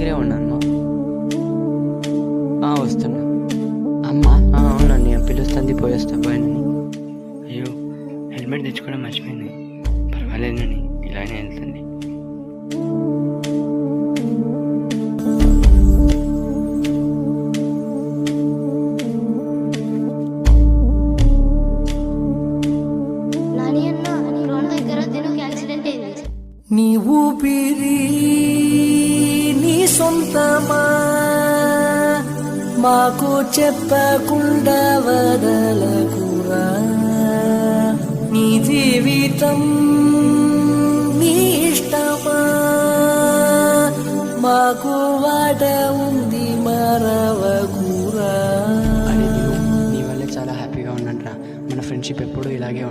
దగ్గరే ఉన్నాను. వస్తున్నా. అమ్మా అవునండి, పిలుస్తుంది, పోయేస్తా. బాయ్ నని. అయ్యో, హెల్మెట్ తెచ్చుకోవడం మర్చిపోయింది. పర్వాలేదు నని, ఇలానే వెళ్తుంది. నీ ఊపిరి నీ సొంతమా, మాకు చెప్పకుండా వదలకురా. నీ జీవితం నీ ఇష్టమా, మాకు వాట ఉంది మరవకురా. నీ వల్ల చాలా హ్యాపీగా ఉన్నాను రా. మన ఫ్రెండ్షిప్ ఎప్పుడూ ఇలాగే